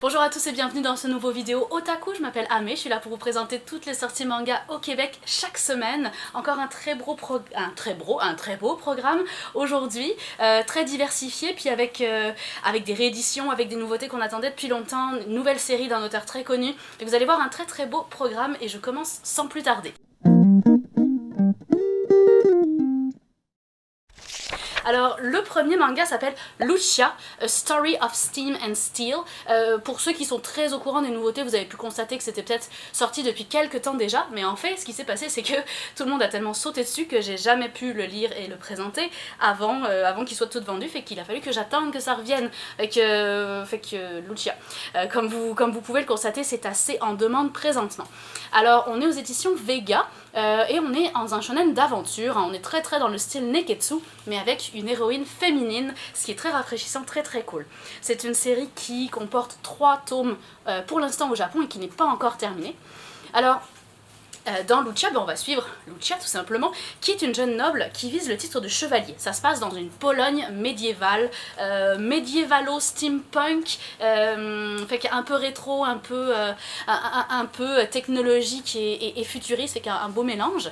Bonjour à tous et bienvenue dans ce nouveau vidéo Otaku, je m'appelle Ame, je suis là pour vous présenter toutes les sorties manga au Québec chaque semaine. Encore un très beau programme aujourd'hui, très diversifié, puis avec des rééditions, avec des nouveautés qu'on attendait depuis longtemps, une nouvelle série d'un auteur très connu. Donc vous allez voir un très beau programme et je commence sans plus tarder. Alors, le premier manga s'appelle Lucia, A Story of Steam and Steel. Pour ceux qui sont très au courant des nouveautés, vous avez pu constater que c'était peut-être sorti depuis quelques temps déjà, mais en fait, ce qui s'est passé, c'est que tout le monde a tellement sauté dessus que j'ai jamais pu le lire et le présenter avant qu'il soit tout vendu, fait qu'il a fallu que j'attende que ça revienne. Fait que Lucia, comme vous pouvez le constater, c'est assez en demande présentement. Alors, on est aux éditions Vega, et on est dans un shonen d'aventure, hein. On est très dans le style Neketsu, mais avec une héroïne féminine, ce qui est très rafraîchissant, très cool. C'est une série qui comporte 3 tomes pour l'instant au Japon et qui n'est pas encore terminée. Alors, dans Lucia, on va suivre Lucia tout simplement, qui est une jeune noble qui vise le titre de chevalier. Ça se passe dans une Pologne médiévale, médiévalo-steampunk, un peu rétro, un peu technologique et futuriste, fait qu'un beau mélange.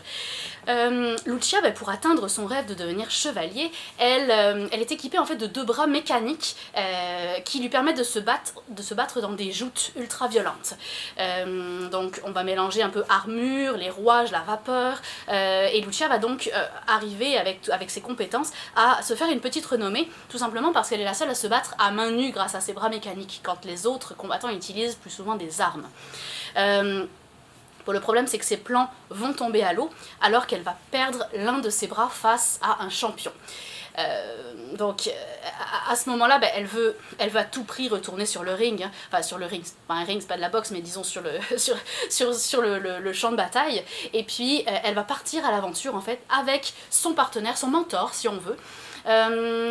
Lucia, pour atteindre son rêve de devenir chevalier, elle est équipée en fait de 2 bras mécaniques qui lui permettent de se battre dans des joutes ultra violentes. Donc on va mélanger un peu armure, les rouages, la vapeur, et Lucia va donc arriver avec ses compétences à se faire une petite renommée, tout simplement parce qu'elle est la seule à se battre à main nue grâce à ses bras mécaniques, quand les autres combattants utilisent plus souvent des armes. Le problème, c'est que ses plans vont tomber à l'eau, alors qu'elle va perdre l'un de ses bras face à un champion. Donc à ce moment-là, elle veut à tout prix retourner sur le ring, hein. Enfin sur le ring, c'est pas un ring, c'est pas de la boxe, mais disons sur le champ de bataille. Et puis elle va partir à l'aventure en fait avec son partenaire, son mentor si on veut,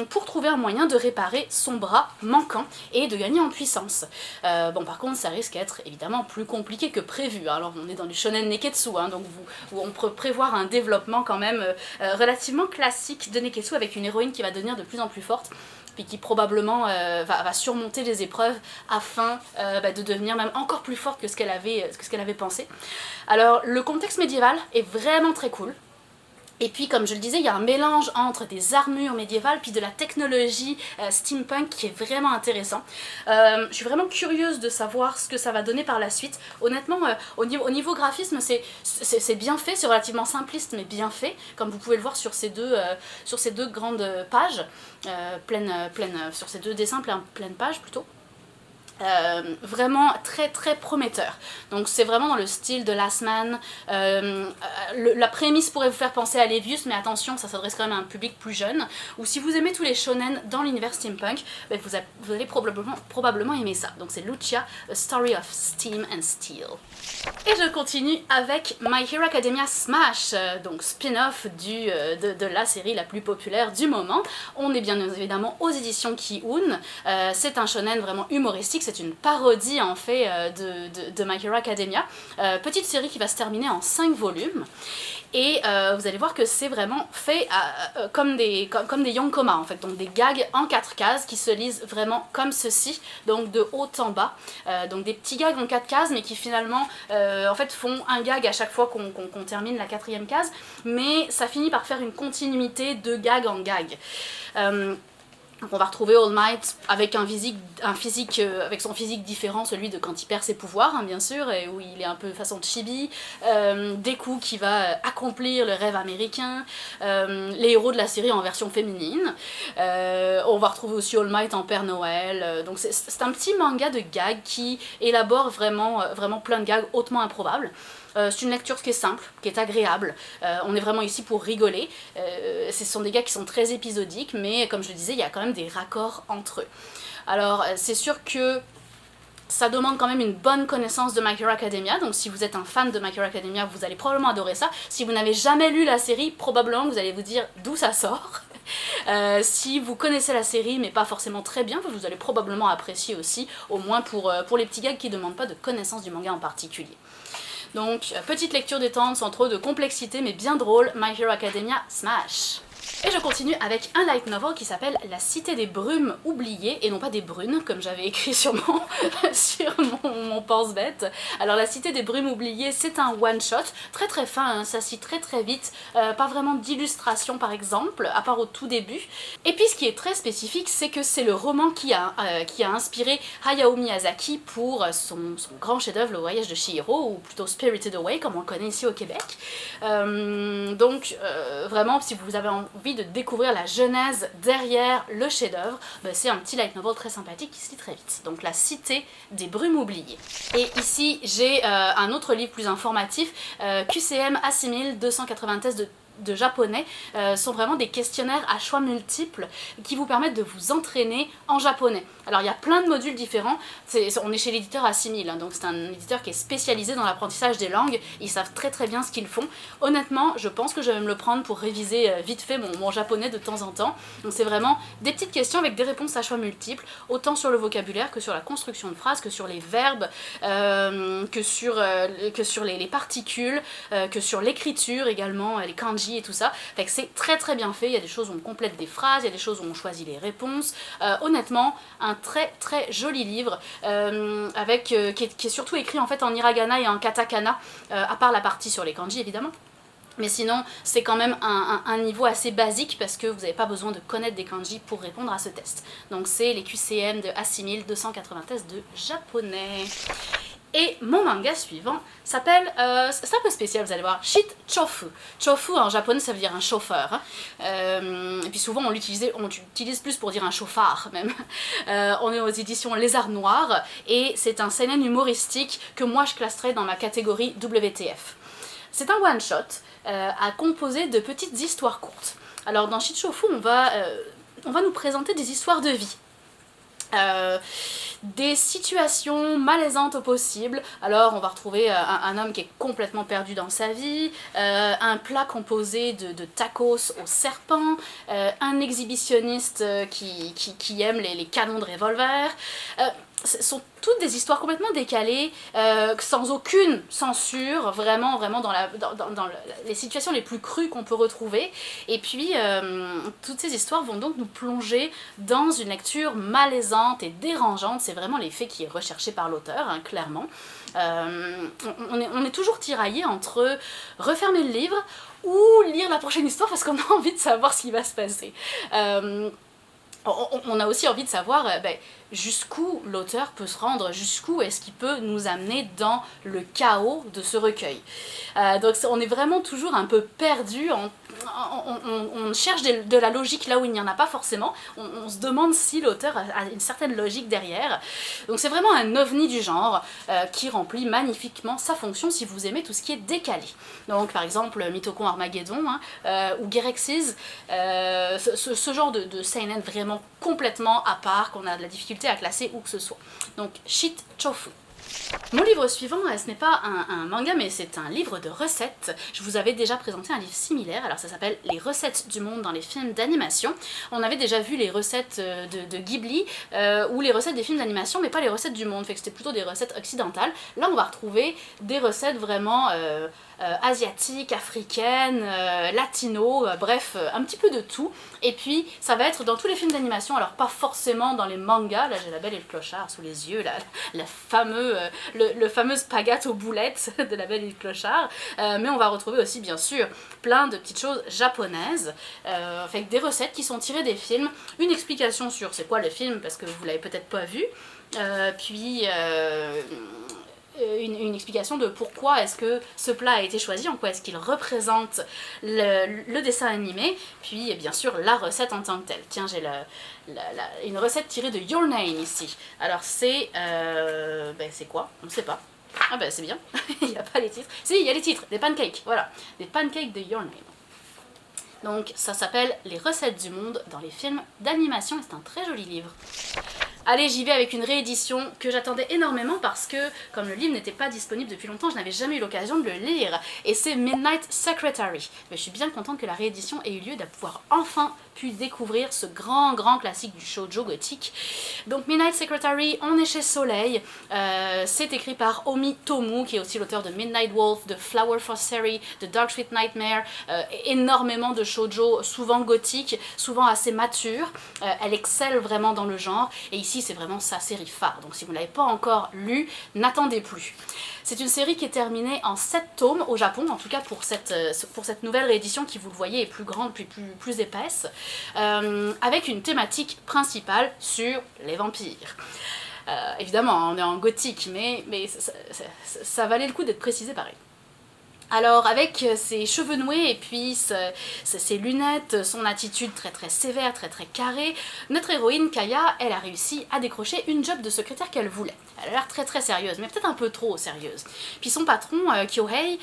pour trouver un moyen de réparer son bras manquant et de gagner en puissance. Par contre, ça risque d'être évidemment plus compliqué que prévu. Alors on est dans du shonen Neketsu, hein, donc on peut prévoir un développement quand même relativement classique de Neketsu, avec une héroïne qui va devenir de plus en plus forte, puis qui probablement va surmonter les épreuves afin de devenir même encore plus forte que ce qu'elle avait pensé. Alors le contexte médiéval est vraiment très cool. Et puis, comme je le disais, il y a un mélange entre des armures médiévales puis de la technologie steampunk qui est vraiment intéressant. Je suis vraiment curieuse de savoir ce que ça va donner par la suite. Honnêtement, au niveau graphisme, c'est bien fait, c'est relativement simpliste mais bien fait, comme vous pouvez le voir sur ces deux grandes pages, sur ces 2 dessins pleine page plutôt. Vraiment très prometteur. Donc c'est vraiment dans le style de Last Man. La prémisse pourrait vous faire penser à Levius, mais attention, ça s'adresse quand même à un public plus jeune. Ou si vous aimez tous les shonen dans l'univers steampunk, vous allez probablement aimer ça. Donc c'est Lucia, A Story of Steam and Steel. Et je continue avec My Hero Academia Smash, donc spin-off de la série la plus populaire du moment. On est bien évidemment aux éditions Ki-hoon. C'est un shonen vraiment humoristique, c'est une parodie en fait de My Hero Academia. Petite série qui va se terminer en 5 volumes. Et vous allez voir que c'est vraiment fait comme des yonkoma en fait, donc des gags en 4 cases qui se lisent vraiment comme ceci, donc de haut en bas, donc des petits gags en 4 cases mais qui finalement en fait font un gag à chaque fois qu'on termine la 4e case, mais ça finit par faire une continuité de gag en gag. Donc on va retrouver All Might avec avec son physique différent, celui de quand il perd ses pouvoirs, hein, bien sûr, et où il est un peu façon chibi, Deku qui va accomplir le rêve américain, les héros de la série en version féminine. On va retrouver aussi All Might en Père Noël. Donc c'est un petit manga de gags qui élabore vraiment plein de gags hautement improbables. C'est une lecture qui est simple, qui est agréable. On est vraiment ici pour rigoler. Ce sont des gars qui sont très épisodiques, mais comme je le disais, il y a quand même des raccords entre eux. Alors c'est sûr que ça demande quand même une bonne connaissance de My Hero Academia, donc si vous êtes un fan de My Hero Academia, vous allez probablement adorer ça. Si vous n'avez jamais lu la série, probablement vous allez vous dire d'où ça sort. Si vous connaissez la série mais pas forcément très bien, vous allez probablement apprécier aussi, au moins pour les petits gags qui ne demandent pas de connaissance du manga en particulier. Donc, petite lecture détente sans trop de complexité mais bien drôle, My Hero Academia Smash. Et je continue avec un light novel qui s'appelle La Cité des Brumes oubliées, et non pas des brunes, comme j'avais écrit sur mon pense-bête. Alors La Cité des Brumes oubliées, c'est un one-shot, très très fin, hein, ça se lit très très vite, pas vraiment d'illustration par exemple, à part au tout début. Et puis ce qui est très spécifique, c'est que c'est le roman qui a inspiré Hayao Miyazaki pour son grand chef-d'œuvre, Le Voyage de Chihiro, ou plutôt Spirited Away, comme on le connaît ici au Québec. Donc vraiment, si vous avez envie de découvrir la genèse derrière le chef-d'œuvre, c'est un petit light novel très sympathique qui se lit très vite. Donc La Cité des Brumes oubliées. Et ici j'ai un autre livre plus informatif, QCM Assimile 280 tests de japonais, sont vraiment des questionnaires à choix multiples qui vous permettent de vous entraîner en japonais. Alors il y a plein de modules différents, on est chez l'éditeur Assimile, hein, donc c'est un éditeur qui est spécialisé dans l'apprentissage des langues, ils savent très très bien ce qu'ils font. Honnêtement, je pense que je vais me le prendre pour réviser vite fait mon japonais de temps en temps. Donc c'est vraiment des petites questions avec des réponses à choix multiples, autant sur le vocabulaire que sur la construction de phrases, que sur les verbes, que sur les particules, que sur l'écriture également, les kanji et tout ça. Fait que c'est très très bien fait, il y a des choses où on complète des phrases, il y a des choses où on choisit les réponses. Honnêtement, un très très joli livre, qui est surtout écrit en fait en hiragana et en katakana, à part la partie sur les kanji évidemment. Mais sinon, c'est quand même un niveau assez basique parce que vous n'avez pas besoin de connaître des kanji pour répondre à ce test. Donc c'est les QCM de Assimile 280 tests de japonais. Et mon manga suivant s'appelle, c'est un peu spécial vous allez voir, Shit Chofu. Chofu en japonais ça veut dire un chauffeur, hein. Et puis souvent on l'utilise plus pour dire un chauffard même. On est aux éditions Lézard Noir et c'est un seinen humoristique que moi je classerais dans ma catégorie WTF. C'est un one-shot à composer de petites histoires courtes. Alors dans Shit Chofu on va nous présenter des histoires de vie. Des situations malaisantes au possible. Alors on va retrouver un homme qui est complètement perdu dans sa vie, un plat composé de tacos au serpent, un exhibitionniste qui aime les canons de revolver. Ce sont toutes des histoires complètement décalées, sans aucune censure, vraiment dans les situations les plus crues qu'on peut retrouver. Et puis, toutes ces histoires vont donc nous plonger dans une lecture malaisante et dérangeante. C'est vraiment l'effet qui est recherché par l'auteur, hein, clairement. On est toujours tiraillé entre refermer le livre ou lire la prochaine histoire parce qu'on a envie de savoir ce qui va se passer. On a aussi envie de savoir jusqu'où l'auteur peut se rendre, jusqu'où est-ce qu'il peut nous amener dans le chaos de ce recueil. Donc on est vraiment toujours un peu perdu, on cherche de la logique là où il n'y en a pas forcément, on se demande si l'auteur a une certaine logique derrière. Donc c'est vraiment un ovni du genre qui remplit magnifiquement sa fonction si vous aimez tout ce qui est décalé. Donc par exemple Mitokon Armageddon, hein, ou Gerexes, ce genre de seinen vraiment complètement à part, qu'on a de la difficulté à classer où que ce soit. Donc Shit Chofu. Mon livre suivant, ce n'est pas un manga, mais c'est un livre de recettes. Je vous avais déjà présenté un livre similaire, alors ça s'appelle Les recettes du monde dans les films d'animation. On avait déjà vu les recettes de Ghibli, ou les recettes des films d'animation, mais pas les recettes du monde, fait que c'était plutôt des recettes occidentales. Là, on va retrouver des recettes vraiment asiatiques, africaines, latino, bref, un petit peu de tout. Et puis, ça va être dans tous les films d'animation, alors pas forcément dans les mangas. Là, j'ai La Belle et le Clochard sous les yeux, le fameux spaghette aux boulettes de La Belle et le Clochard, mais on va retrouver aussi bien sûr plein de petites choses japonaises, avec des recettes qui sont tirées des films, une explication sur c'est quoi le film parce que vous l'avez peut-être pas vu, puis une explication de pourquoi est-ce que ce plat a été choisi, en quoi est-ce qu'il représente le dessin animé, puis bien sûr la recette en tant que telle. Tiens, j'ai une recette tirée de Your Name ici. Alors c'est quoi? On ne sait pas. Ah c'est bien, il n'y a pas les titres. Si, il y a les titres, des pancakes, voilà. Des pancakes de Your Name. Donc ça s'appelle Les recettes du monde dans les films d'animation et c'est un très joli livre. Allez, j'y vais avec une réédition que j'attendais énormément parce que, comme le livre n'était pas disponible depuis longtemps, je n'avais jamais eu l'occasion de le lire. Et c'est Midnight Secretary. Mais je suis bien contente que la réédition ait eu lieu, de pouvoir enfin pu découvrir ce grand classique du shoujo gothique. Donc Midnight Secretary, on est chez Soleil, c'est écrit par Omi Tomu, qui est aussi l'auteur de Midnight Wolf, de Flower for Seri, de Dark Sweet Nightmare, énormément de shoujo, souvent gothique, souvent assez mature. Elle excelle vraiment dans le genre, et ici c'est vraiment sa série phare, donc si vous ne l'avez pas encore lu, n'attendez plus. C'est une série qui est terminée en 7 tomes au Japon, en tout cas pour cette nouvelle réédition qui, vous le voyez, est plus grande, plus épaisse, avec une thématique principale sur les vampires. Évidemment, on est en gothique, mais ça valait le coup d'être précisé pareil. Alors avec ses cheveux noués et puis ses lunettes, son attitude très sévère, très carrée, notre héroïne Kaya, elle a réussi à décrocher une job de secrétaire qu'elle voulait. Elle a l'air très sérieuse, mais peut-être un peu trop sérieuse. Puis son patron, Kyohei,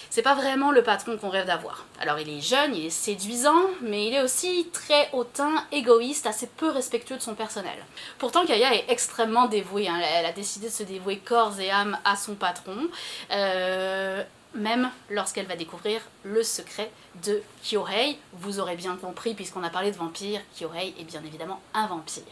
c'est pas vraiment le patron qu'on rêve d'avoir. Alors il est jeune, il est séduisant, mais il est aussi très hautain, égoïste, assez peu respectueux de son personnel. Pourtant Kaya est extrêmement dévouée, hein. Elle a décidé de se dévouer corps et âme à son patron. Même lorsqu'elle va découvrir le secret de Kyohei. Vous aurez bien compris, puisqu'on a parlé de vampire, Kyohei est bien évidemment un vampire.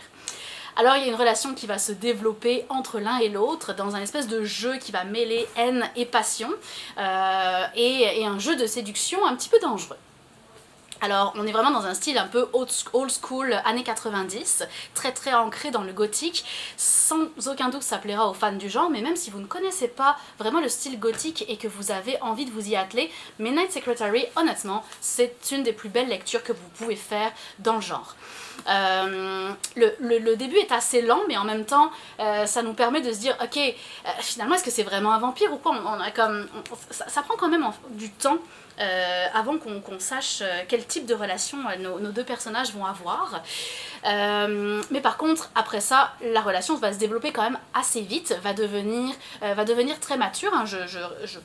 Alors il y a une relation qui va se développer entre l'un et l'autre dans un espèce de jeu qui va mêler haine et passion, et un jeu de séduction un petit peu dangereux. Alors on est vraiment dans un style un peu old school, années 90, très ancré dans le gothique. Sans aucun doute ça plaira aux fans du genre, mais même si vous ne connaissez pas vraiment le style gothique et que vous avez envie de vous y atteler, Midnight Secretary, honnêtement, c'est une des plus belles lectures que vous pouvez faire dans le genre. Le début est assez lent, mais en même temps ça nous permet de se dire ok, finalement est-ce que c'est vraiment un vampire ou quoi. Ça prend quand même du temps avant qu'on sache quel type de relation nos deux personnages vont avoir. Mais par contre, après ça, la relation va se développer quand même assez vite, va devenir très mature, hein. Je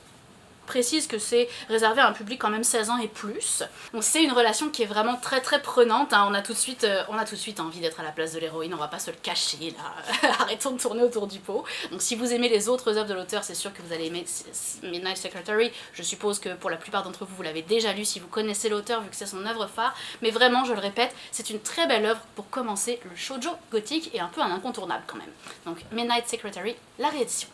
précise que c'est réservé à un public quand même 16 ans et plus. Donc c'est une relation qui est vraiment très prenante, hein. On a tout de suite envie d'être à la place de l'héroïne, on va pas se le cacher là, arrêtons de tourner autour du pot. Donc si vous aimez les autres œuvres de l'auteur, c'est sûr que vous allez aimer Midnight Secretary. Je suppose que pour la plupart d'entre vous, vous l'avez déjà lu si vous connaissez l'auteur, vu que c'est son œuvre phare, mais vraiment, je le répète, c'est une très belle œuvre pour commencer le shoujo gothique et un peu un incontournable quand même. Donc Midnight Secretary, la réédition.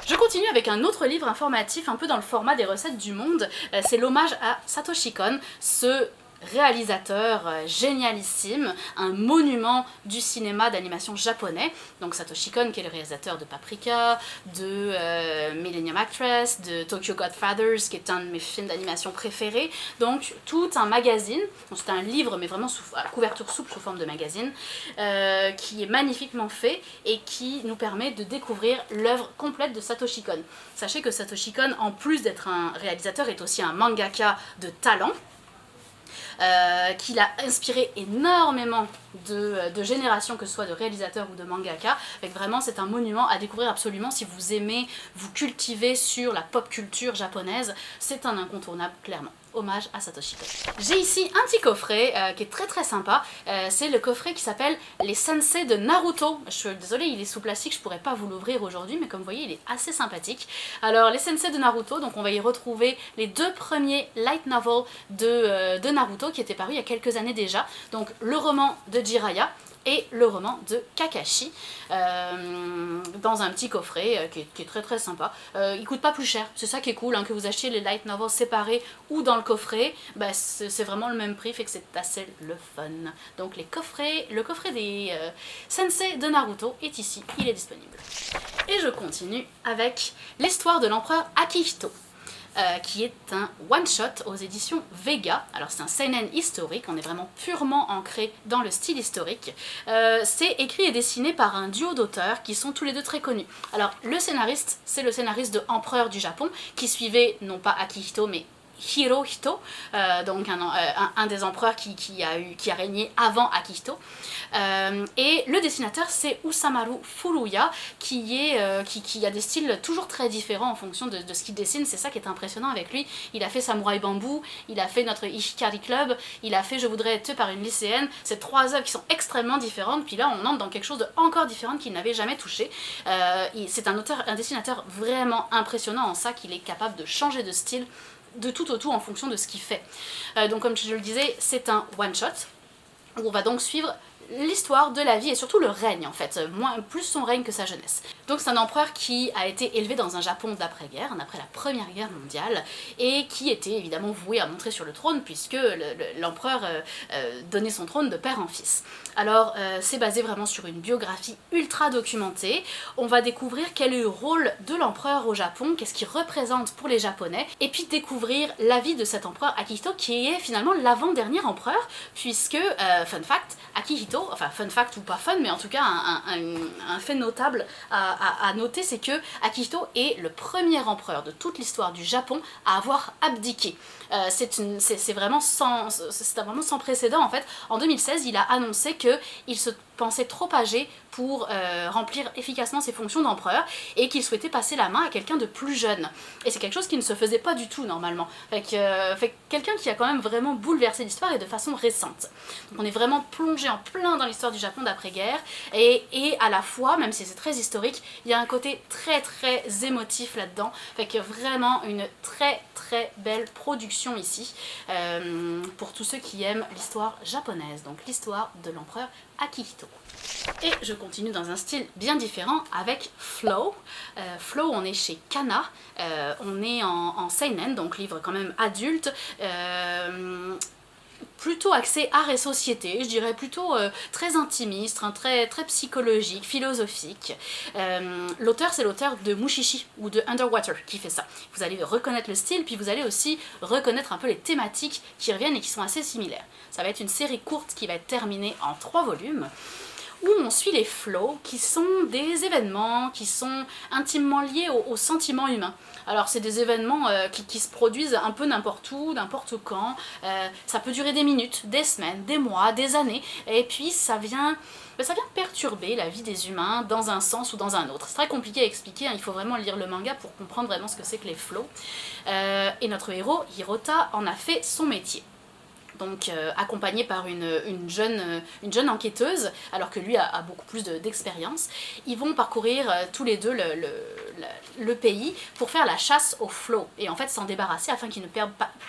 Je continue avec un autre livre informatif un peu dans le format des recettes du monde, c'est l'hommage à Satoshi Kon, ce réalisateur génialissime, un monument du cinéma d'animation japonais. Donc Satoshi Kon qui est le réalisateur de Paprika, de Millennium Actress, de Tokyo Godfathers qui est un de mes films d'animation préférés. Donc tout un magazine, c'est un livre mais vraiment à couverture souple sous forme de magazine, qui est magnifiquement fait et qui nous permet de découvrir l'œuvre complète de Satoshi Kon. Sachez que Satoshi Kon, en plus d'être un réalisateur, est aussi un mangaka de talent. Qu'il a inspiré énormément de générations, que ce soit de réalisateurs ou de mangaka. Vraiment, c'est un monument à découvrir absolument si vous aimez vous cultiver sur la pop culture japonaise. C'est un incontournable, clairement. Hommage à Satoshi Kon. J'ai ici un petit coffret qui est très sympa. C'est le coffret qui s'appelle Les Sensei de Naruto. Je suis désolée, il est sous plastique, je pourrais pas vous l'ouvrir aujourd'hui, mais comme vous voyez, il est assez sympathique. Alors, Les Sensei de Naruto, donc on va y retrouver les 2 premiers light novels de Naruto qui étaient parus il y a quelques années déjà. Donc, le roman de Jiraiya et le roman de Kakashi, dans un petit coffret qui est très sympa. Il coûte pas plus cher, c'est ça qui est cool, hein, que vous achetiez les light novels séparés ou dans le coffret, bah, c'est vraiment le même prix, fait que c'est assez le fun. Donc le coffret des Sensei de Naruto est ici, il est disponible. Et je continue avec l'histoire de l'empereur Akihito. Qui est un one-shot aux éditions Vega. Alors c'est un seinen historique, on est vraiment purement ancré dans le style historique. C'est écrit et dessiné par un duo d'auteurs qui sont tous les deux très connus. Alors le scénariste, c'est le scénariste de Empereur du Japon, qui suivait non pas Akihito mais Hirohito, donc un des empereurs qui a régné avant Akihito. Et le dessinateur c'est Usamaru Furuya qui a des styles toujours très différents en fonction de ce qu'il dessine. C'est ça qui est impressionnant avec lui. Il a fait Samurai Bamboo, il a fait notre Ishikari Club, il a fait Je voudrais être tué par une lycéenne. C'est 3 œuvres qui sont extrêmement différentes, puis là on entre dans quelque chose de encore différent qu'il n'avait jamais touché. C'est un dessinateur vraiment impressionnant en ça, qu'il est capable de changer de style de tout au tout en fonction de ce qu'il fait. Donc comme je le disais, c'est un one-shot. où on va donc suivre l'histoire de la vie et surtout le règne en fait, plus son règne que sa jeunesse. Donc c'est un empereur qui a été élevé dans un Japon d'après-guerre, après la Première Guerre mondiale, et qui était évidemment voué à monter sur le trône puisque l'empereur donnait son trône de père en fils. Alors c'est basé vraiment sur une biographie ultra documentée, on va découvrir quel est le rôle de l'empereur au Japon, qu'est-ce qu'il représente pour les Japonais, et puis découvrir la vie de cet empereur Akihito qui est finalement l'avant-dernier empereur, puisque, fun fact, Akihito, enfin fun fact ou pas fun, mais en tout cas un fait notable à noter, c'est que Akihito est le premier empereur de toute l'histoire du Japon à avoir abdiqué. C'est vraiment sans précédent en fait. En 2016, il a annoncé qu'il se pensait trop âgé pour remplir efficacement ses fonctions d'empereur et qu'il souhaitait passer la main à quelqu'un de plus jeune. Et c'est quelque chose qui ne se faisait pas du tout normalement. Fait quelqu'un qui a quand même vraiment bouleversé l'histoire et de façon récente. Donc on est vraiment plongé en plein dans l'histoire du Japon d'après-guerre et à la fois, même si c'est très historique, il y a un côté très très émotif là-dedans. Fait que vraiment une très très belle production ici pour tous ceux qui aiment l'histoire japonaise, donc l'histoire de l'empereur Akihito. Et je continue dans un style bien différent avec Flow. Flow, on est chez Kana, on est en seinen, donc livre quand même adulte, plutôt axé art et société, je dirais plutôt très intimiste, hein, très psychologique, philosophique. L'auteur, c'est l'auteur de Mushishi ou de Underwater qui fait ça. Vous allez reconnaître le style, puis vous allez aussi reconnaître un peu les thématiques qui reviennent et qui sont assez similaires. Ça va être une série courte qui va être terminée en 3 volumes, où on suit les flows, qui sont des événements qui sont intimement liés aux sentiments humains. Alors c'est des événements qui se produisent un peu n'importe où, n'importe quand, ça peut durer des minutes, des semaines, des mois, des années, et puis ça vient perturber la vie des humains dans un sens ou dans un autre. C'est très compliqué à expliquer, hein, il faut vraiment lire le manga pour comprendre vraiment ce que c'est que les flows. Et notre héros, Hirota, en a fait son métier. Donc accompagné par une jeune enquêteuse, alors que lui a beaucoup plus d'expérience. Ils vont parcourir tous les deux le pays pour faire la chasse aux flots, et en fait s'en débarrasser afin qu'ils ne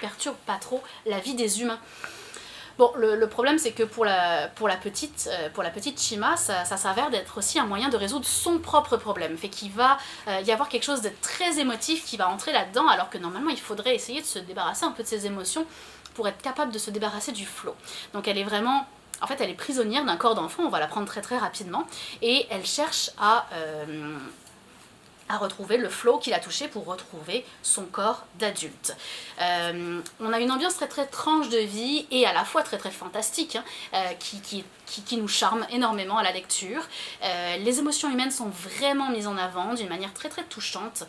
perturbent pas trop la vie des humains. Bon, le problème c'est que pour la petite Shima, ça s'avère d'être aussi un moyen de résoudre son propre problème. Fait qu'il va y avoir quelque chose de très émotif qui va entrer là-dedans, alors que normalement il faudrait essayer de se débarrasser un peu de ses émotions pour être capable de se débarrasser du flow. Donc elle est vraiment... En fait, elle est prisonnière d'un corps d'enfant, on va l'apprendre très très rapidement, et elle cherche à retrouver le flow qu'il a touché pour retrouver son corps d'adulte. On a une ambiance très très tranche de vie et à la fois très très fantastique, hein, qui nous charme énormément à la lecture. Les émotions humaines sont vraiment mises en avant d'une manière très très touchante.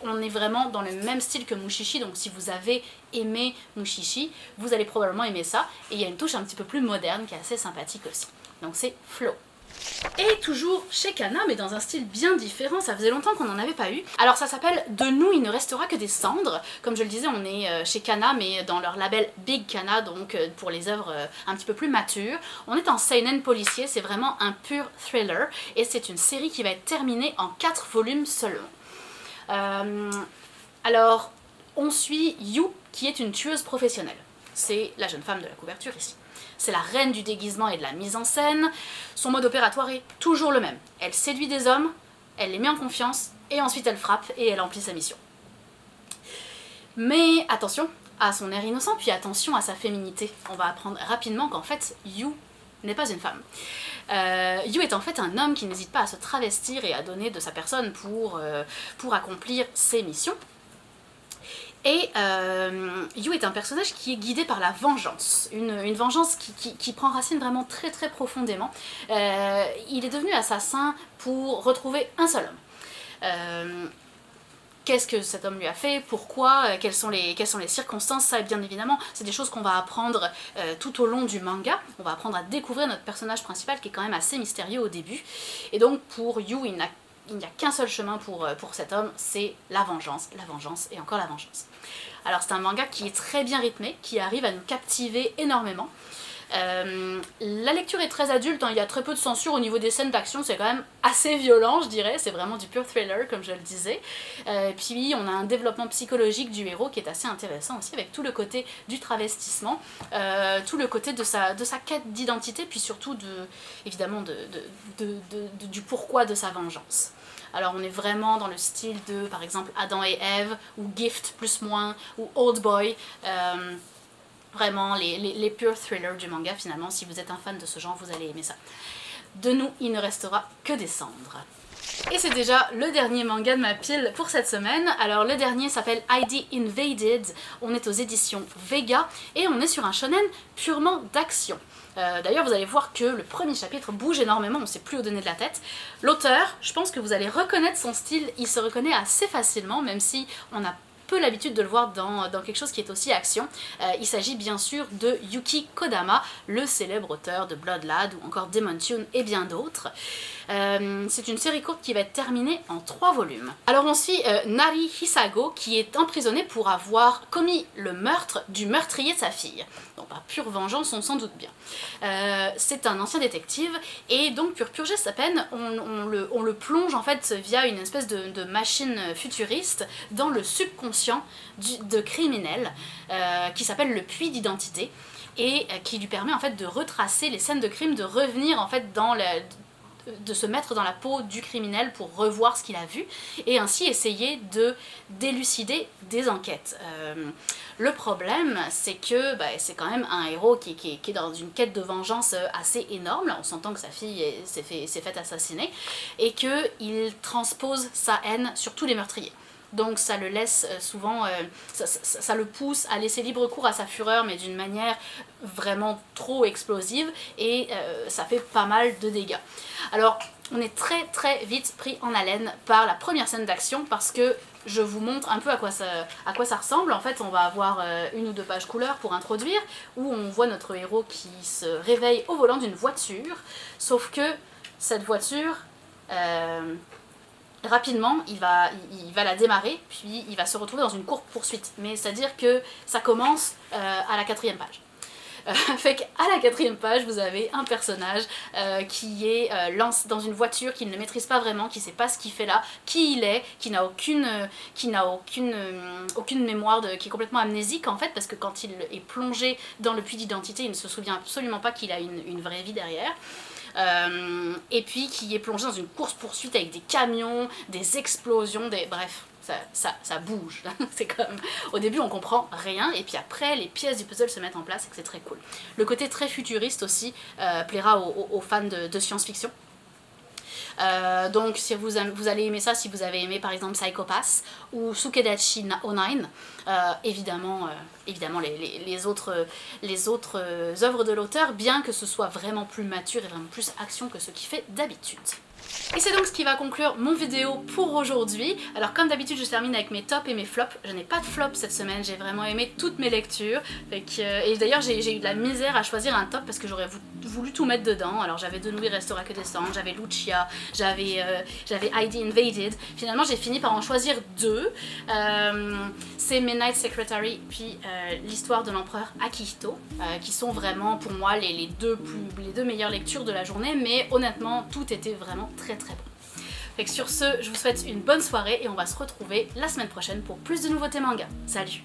On est vraiment dans le même style que Mushishi, donc si vous avez aimé Mushishi, vous allez probablement aimer ça. Et il y a une touche un petit peu plus moderne qui est assez sympathique aussi. Donc c'est Flow. Et toujours chez Kana, mais dans un style bien différent, ça faisait longtemps qu'on n'en avait pas eu. Alors ça s'appelle De nous il ne restera que des cendres. Comme je le disais, on est chez Kana, mais dans leur label Big Kana, donc pour les œuvres un petit peu plus matures. On est en seinen policier, c'est vraiment un pur thriller, et c'est une série qui va être terminée en 4 volumes seulement. Alors, on suit Yu, qui est une tueuse professionnelle. C'est la jeune femme de la couverture ici. C'est la reine du déguisement et de la mise en scène. Son mode opératoire est toujours le même. Elle séduit des hommes, elle les met en confiance, et ensuite elle frappe et elle remplit sa mission. Mais attention à son air innocent, puis attention à sa féminité. On va apprendre rapidement qu'en fait, Yu n'est pas une femme. Yu est en fait un homme qui n'hésite pas à se travestir et à donner de sa personne pour accomplir ses missions. Et Yu est un personnage qui est guidé par la vengeance, une vengeance qui prend racine vraiment très très profondément. Il est devenu assassin pour retrouver un seul homme. Qu'est-ce que cet homme lui a fait, pourquoi, quelles sont les circonstances, ça bien évidemment, c'est des choses qu'on va apprendre tout au long du manga. On va apprendre à découvrir notre personnage principal qui est quand même assez mystérieux au début. Et donc pour Yu, il n'y a qu'un seul chemin pour cet homme, c'est la vengeance et encore la vengeance. Alors c'est un manga qui est très bien rythmé, qui arrive à nous captiver énormément. La lecture est très adulte, hein, il y a très peu de censure au niveau des scènes d'action, c'est quand même assez violent je dirais, c'est vraiment du pur thriller comme je le disais. Puis on a un développement psychologique du héros qui est assez intéressant aussi, avec tout le côté du travestissement, tout le côté de sa quête d'identité, puis surtout évidemment du pourquoi de sa vengeance. Alors on est vraiment dans le style de, par exemple, Adam et Ève, ou Gift plus moins, ou Old Boy, vraiment les pure thrillers du manga finalement. Si vous êtes un fan de ce genre, vous allez aimer ça. De nous, il ne restera que des cendres. Et c'est déjà le dernier manga de ma pile pour cette semaine. Alors le dernier s'appelle ID Invaded, on est aux éditions Vega et on est sur un shonen purement d'action. D'ailleurs vous allez voir que le premier chapitre bouge énormément, on ne sait plus où donner de la tête. L'auteur, je pense que vous allez reconnaître son style, il se reconnaît assez facilement même si on a peu l'habitude de le voir dans quelque chose qui est aussi action. Il s'agit bien sûr de Yuki Kodama, le célèbre auteur de Blood Lad ou encore Demon Tune et bien d'autres. C'est une série courte qui va être terminée en 3 volumes. Alors on suit Nari Hisago qui est emprisonnée pour avoir commis le meurtre du meurtrier de sa fille. Donc par pure vengeance, on s'en doute bien. C'est un ancien détective et donc pour purger sa peine, on le plonge en fait via une espèce de machine futuriste dans le subconscient de criminels qui s'appelle le puits d'identité et qui lui permet en fait de retracer les scènes de crime, de revenir en fait de se mettre dans la peau du criminel pour revoir ce qu'il a vu et ainsi essayer de d'élucider des enquêtes. Le problème c'est que c'est quand même un héros qui est dans une quête de vengeance assez énorme, on s'entend que sa fille s'est faite assassiner et qu'il transpose sa haine sur tous les meurtriers. Donc ça le laisse souvent, ça le pousse à laisser libre cours à sa fureur mais d'une manière vraiment trop explosive et ça fait pas mal de dégâts. Alors on est très vite pris en haleine par la première scène d'action parce que je vous montre un peu à quoi ça ressemble. En fait on va avoir 1 ou 2 pages couleurs pour introduire où on voit notre héros qui se réveille au volant d'une voiture, sauf que cette voiture rapidement, il va la démarrer, puis il va se retrouver dans une course-poursuite. Mais c'est-à-dire que ça commence à la 4e page. Fait qu'à la 4e page, vous avez un personnage qui est dans une voiture qu'il ne maîtrise pas vraiment, qui ne sait pas ce qu'il fait là, qui il est, qui n'a aucune mémoire, qui est complètement amnésique en fait, parce que quand il est plongé dans le puits d'identité, il ne se souvient absolument pas qu'il a une vraie vie derrière. Et puis qui est plongé dans une course-poursuite avec des camions, des explosions, bref, ça bouge. C'est comme, au début on comprend rien et puis après les pièces du puzzle se mettent en place et que c'est très cool. Le côté très futuriste aussi plaira aux fans de science-fiction. Donc si vous allez aimer ça, si vous avez aimé par exemple Psycho Pass ou Sukedachi Onin, évidemment les autres œuvres de l'auteur, bien que ce soit vraiment plus mature et vraiment plus action que ce qu'il fait d'habitude. Et c'est donc ce qui va conclure mon vidéo pour aujourd'hui. Alors comme d'habitude je termine avec mes tops et mes flops. Je n'ai pas de flop cette semaine, j'ai vraiment aimé toutes mes lectures. Et d'ailleurs j'ai eu de la misère à choisir un top parce que j'aurais voulu tout mettre dedans. Alors j'avais De Nouveau Restera que des cendres, j'avais Lucia, j'avais ID Invaded. Finalement j'ai fini par en choisir 2. C'est Midnight Secretary puis l'histoire de l'empereur Akihito, qui sont vraiment pour moi les deux meilleures lectures de la journée, mais honnêtement tout était vraiment très bon. Fait que sur ce, je vous souhaite une bonne soirée et on va se retrouver la semaine prochaine pour plus de nouveautés manga. Salut!